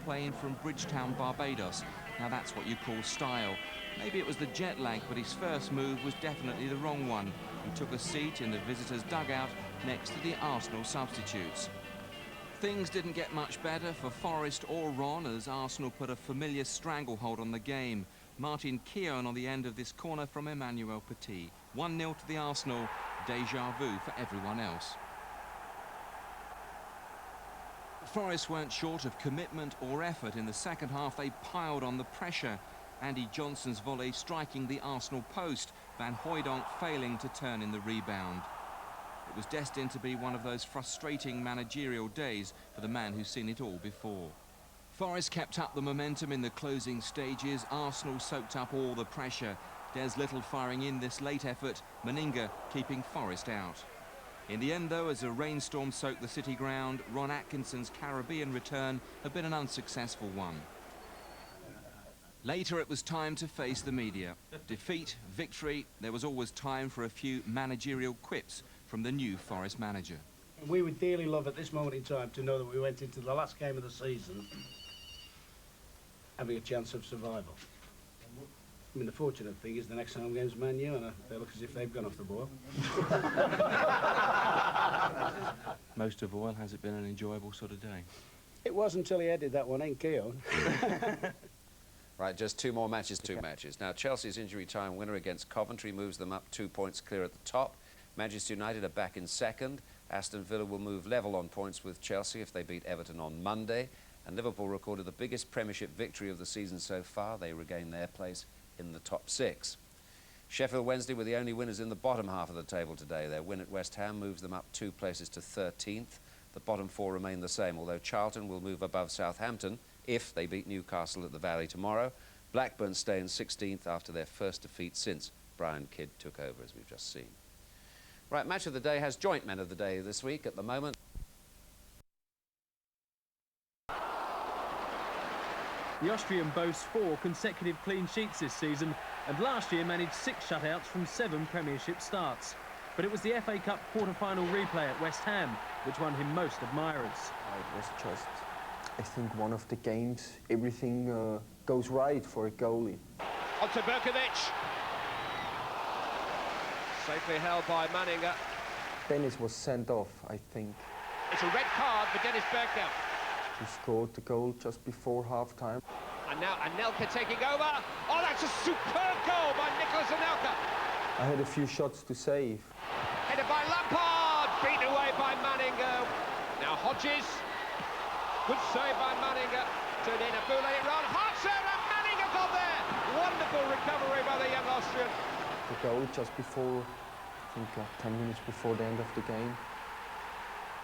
plane from Bridgetown, Barbados. Now that's what you call style. Maybe it was the jet lag, but his first move was definitely the wrong one. He took a seat in the visitors' dugout next to the Arsenal substitutes. Things didn't get much better for Forrest or Ron as Arsenal put a familiar stranglehold on the game. Martin Keown on the end of this corner from Emmanuel Petit. 1-0 to the Arsenal, déjà vu for everyone else. Forest weren't short of commitment or effort. In the second half, they piled on the pressure. Andy Johnson's volley striking the Arsenal post, Van Hooijdonk failing to turn in the rebound. It was destined to be one of those frustrating managerial days for the man who's seen it all before. Forest kept up the momentum in the closing stages. Arsenal soaked up all the pressure. Des Little firing in this late effort, Manninger keeping Forest out. In the end, though, as a rainstorm soaked the City ground, Ron Atkinson's Caribbean return had been an unsuccessful one. Later, it was time to face the media. Defeat, victory, there was always time for a few managerial quips from the new Forest manager. We would dearly love at this moment in time to know that we went into the last game of the season having a chance of survival. I mean, the fortunate thing is the next home game's Man U, and they look as if they've gone off the boil. Most of all, has it been an enjoyable sort of day? It was until he headed that one in, Keown. Right, just two more matches, two matches. Now, Chelsea's injury time winner against Coventry moves them up 2 points clear at the top. Manchester United are back in second. Aston Villa will move level on points with Chelsea if they beat Everton on Monday. And Liverpool recorded the biggest Premiership victory of the season so far. They regain their place in the top 6. Sheffield Wednesday were the only winners in the bottom half of the table today. Their win at West Ham moves them up 2 places to 13th. The bottom 4 remain the same, although Charlton will move above Southampton if they beat Newcastle at the Valley tomorrow. Blackburn stay in 16th after their first defeat since Brian Kidd took over, as we've just seen. Right, Match of the Day has joint Men of the Day this week at the moment. The Austrian boasts 4 consecutive clean sheets this season and last year managed 6 shutouts from 7 Premiership starts. But it was the FA Cup quarter-final replay at West Ham which won him most admirers. It was just, I think, one of the games everything goes right for a goalie. On to Berkovic. Safely held by Manninger. Dennis was sent off, I think. It's a red card for Dennis Bergkamp. He scored the goal just before half-time. And now Anelka taking over. Oh, that's a superb goal by Nicholas Anelka. I had a few shots to save. Headed by Lampard, beaten away by Manninger. Now Hodges. Good save by Manninger. Turned in a boule run. Hodgson and Manninger got there. Wonderful recovery by the young Austrian. The goal just before, I think 10 minutes before the end of the game.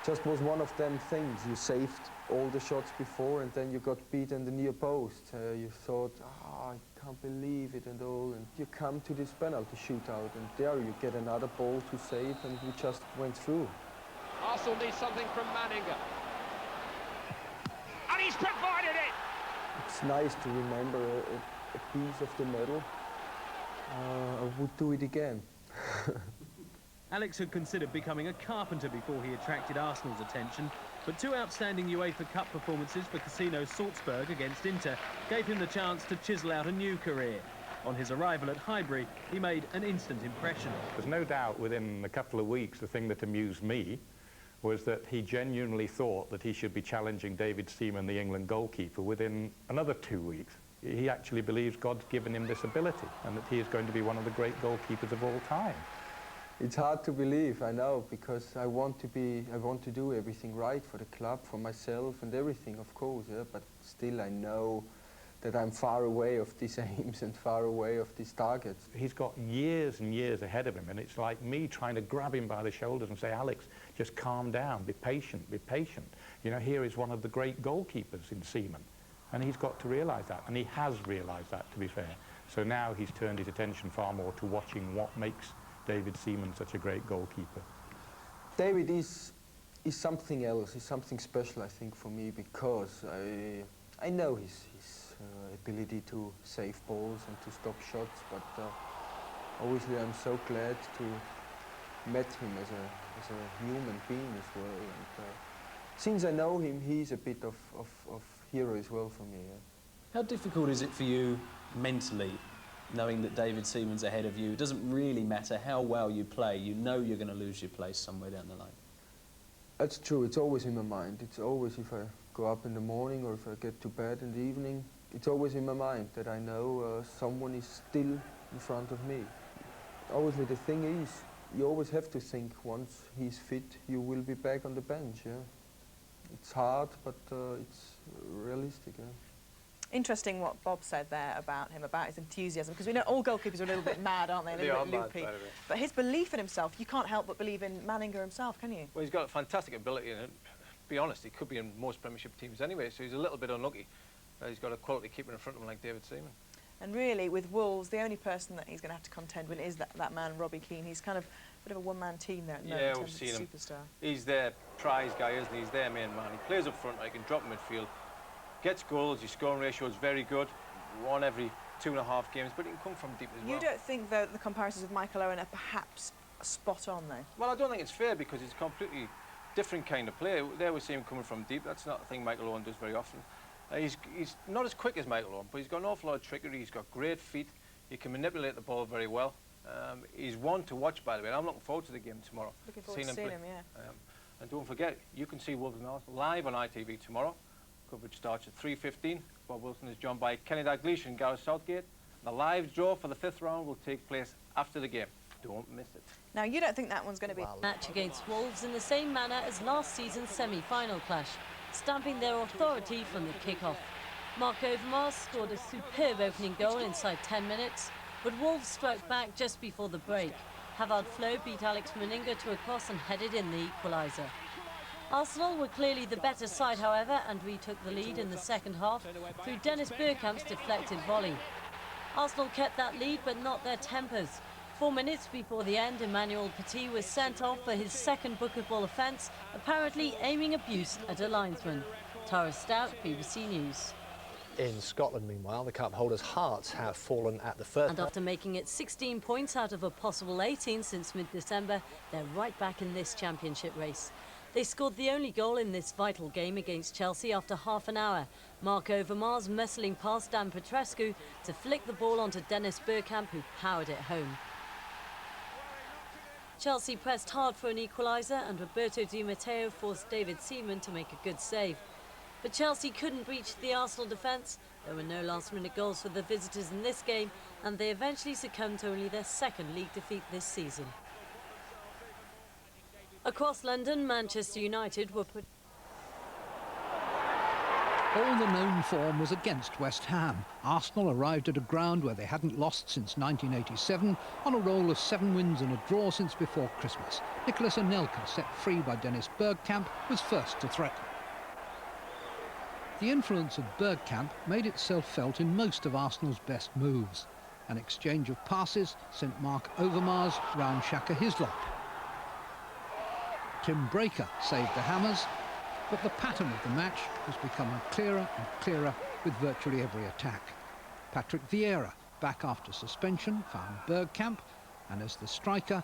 Just was one of them things. You saved all the shots before and then you got beat in the near post. You thought, I can't believe it and all. And you come to this penalty shootout and there you get another ball to save and we just went through. Arsenal needs something from Manninger. And he's provided it! It's nice to remember a piece of the medal. I would do it again. Alex had considered becoming a carpenter before he attracted Arsenal's attention, but 2 outstanding UEFA Cup performances for Casino Salzburg against Inter gave him the chance to chisel out a new career. On his arrival at Highbury, he made an instant impression. There's no doubt within a couple of weeks the thing that amused me was that he genuinely thought that he should be challenging David Seaman, the England goalkeeper, within another 2 weeks. He actually believes God's given him this ability and that he is going to be one of the great goalkeepers of all time. It's hard to believe, I know, because I want to do everything right for the club, for myself and everything, of course, yeah, but still I know that I'm far away of these aims and far away of these targets. He's got years and years ahead of him, and it's like me trying to grab him by the shoulders and say, Alex, just calm down, be patient, be patient. You know, here is one of the great goalkeepers in Seaman, and he's got to realise that, and he has realised that, to be fair. So now he's turned his attention far more to watching what makes David Seaman such a great goalkeeper. David is something else, he's something special, I think, for me, because I know his ability to save balls and to stop shots, but obviously I'm so glad to met him as a human being as well. And since I know him, he's a bit of hero as well for me. Yeah. How difficult is it for you mentally, knowing that David Seaman's ahead of you? It doesn't really matter how well you play, you know you're going to lose your place somewhere down the line. That's true, it's always in my mind. It's always, if I go up in the morning or if I get to bed in the evening, it's always in my mind that I know someone is still in front of me. Obviously the thing is, you always have to think once he's fit, you will be back on the bench, yeah. It's hard, but it's realistic, yeah. Interesting what Bob said there about him, about his enthusiasm, because we know all goalkeepers are a little bit mad, aren't they? A little bit loopy. But his belief in himself, you can't help but believe in Manninger himself, can you? Well, he's got a fantastic ability, and to be honest, he could be in most Premiership teams anyway, so he's a little bit unlucky. He's got a quality keeper in front of him like David Seaman. And really, with Wolves, the only person that he's going to have to contend with is that man, Robbie Keane. He's kind of a bit of a one-man team there at the moment, in terms of superstar. He's their prize guy, isn't he? He's their main man. He plays up front, he can drop in midfield, gets goals, his scoring ratio is very good, one every 2.5 games, but he can come from deep as well. You don't think, though, the comparisons with Michael Owen are perhaps spot on, though? Well, I don't think it's fair, because it's a completely different kind of player. There we see him coming from deep. That's not a thing Michael Owen does very often. He's not as quick as Michael Owen, but he's got an awful lot of trickery. He's got great feet. He can manipulate the ball very well. He's one to watch, by the way. And I'm looking forward to the game tomorrow. Looking forward to seeing him, yeah. And don't forget, you can see Wolves and Arsenal live on ITV tomorrow. Coverage starts at 3:15. Bob Wilson is joined by Kenny Dalglish and Gareth Southgate. The live draw for the 5th round will take place after the game. Don't miss it. Now, you don't think that one's going to be... Match against Wolves in the same manner as last season's semi-final clash, stamping their authority from the kick-off. Mark Overmars scored a superb opening goal inside 10 minutes, but Wolves struck back just before the break. Havard Flo beat Alex Manninger to a cross and headed in the equaliser. Arsenal were clearly the better side, however, and retook the lead in the second half through Dennis Bergkamp's deflected volley. Arsenal kept that lead, but not their tempers. 4 minutes before the end, Emmanuel Petit was sent off for his second Book of Ball offence, apparently aiming abuse at a linesman. Tara Stout, BBC News. In Scotland, meanwhile, the cup holders' hearts have fallen at the first. And after making it 16 points out of a possible 18 since mid-December, they're right back in this championship race. They scored the only goal in this vital game against Chelsea after half an hour. Mark Overmars muscling past Dan Petrescu to flick the ball onto Dennis Bergkamp, who powered it home. Chelsea pressed hard for an equaliser, and Roberto Di Matteo forced David Seaman to make a good save. But Chelsea couldn't breach the Arsenal defence. There were no last-minute goals for the visitors in this game, and they eventually succumbed to only their second league defeat this season. Across London, Manchester United were put... All the known form was against West Ham. Arsenal arrived at a ground where they hadn't lost since 1987, on a roll of 7 wins and a draw since before Christmas. Nicolas Anelka, set free by Dennis Bergkamp, was first to threaten. The influence of Bergkamp made itself felt in most of Arsenal's best moves. An exchange of passes sent Mark Overmars round Shaka Hislop. Tim Breaker saved the Hammers, but the pattern of the match was becoming clearer and clearer with virtually every attack. Patrick Vieira, back after suspension, found Bergkamp, and as the striker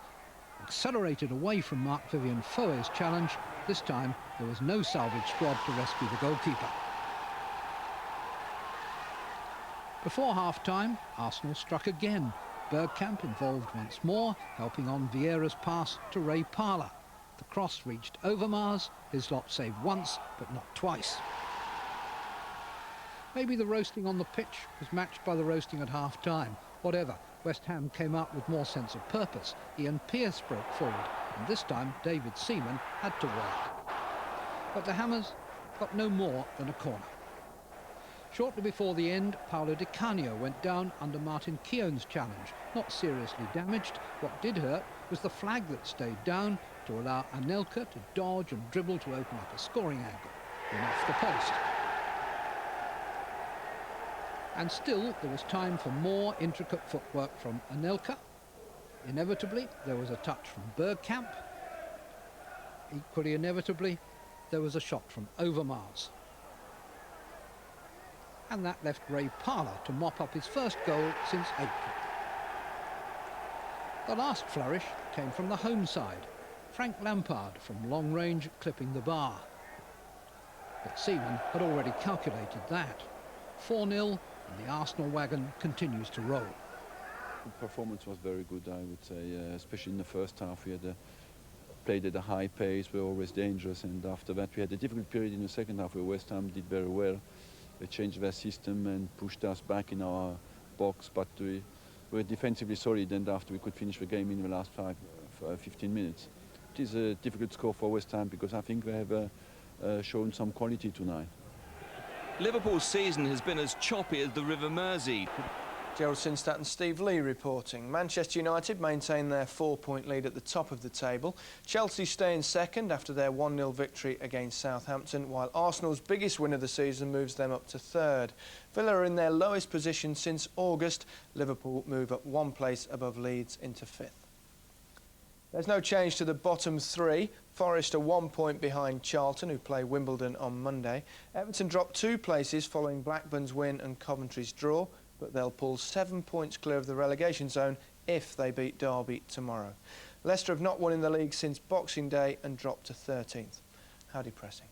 accelerated away from Marc-Vivien Foé's challenge, this time there was no salvage squad to rescue the goalkeeper. Before half-time, Arsenal struck again. Bergkamp involved once more, helping on Vieira's pass to Ray Parlour. The cross reached Overmars, Hislop saved once, but not twice. Maybe the roasting on the pitch was matched by the roasting at half-time. Whatever, West Ham came out with more sense of purpose. Ian Pearce broke forward, and this time David Seaman had to work. But the Hammers got no more than a corner. Shortly before the end, Paolo Di Canio went down under Martin Keown's challenge. Not seriously damaged. What did hurt was the flag that stayed down to allow Anelka to dodge and dribble to open up a scoring angle, and off the post. And still, there was time for more intricate footwork from Anelka. Inevitably, there was a touch from Bergkamp. Equally inevitably, there was a shot from Overmars. And that left Ray Parlour to mop up his first goal since April. The last flourish came from the home side. Frank Lampard from long range clipping the bar. But Seaman had already calculated that. 4-0, and the Arsenal wagon continues to roll. The performance was very good, I would say, especially in the first half. We had played at a high pace, we were always dangerous, and after that we had a difficult period in the second half where West Ham did very well. They changed their system and pushed us back in our box, but we were defensively solid, and after we could finish the game in the last 15 minutes. It is a difficult score for West Ham because I think they have shown some quality tonight. Liverpool's season has been as choppy as the River Mersey. Gerald Sinstadt and Steve Lee reporting. Manchester United maintain their 4-point lead at the top of the table. Chelsea stay in second after their 1-0 victory against Southampton, while Arsenal's biggest win of the season moves them up to third. Villa are in their lowest position since August. Liverpool move up one place above Leeds into fifth. There's no change to the bottom three. Forrest are 1 point behind Charlton, who play Wimbledon on Monday. Everton dropped 2 places following Blackburn's win and Coventry's draw, but they'll pull 7 points clear of the relegation zone if they beat Derby tomorrow. Leicester have not won in the league since Boxing Day and dropped to 13th. How depressing.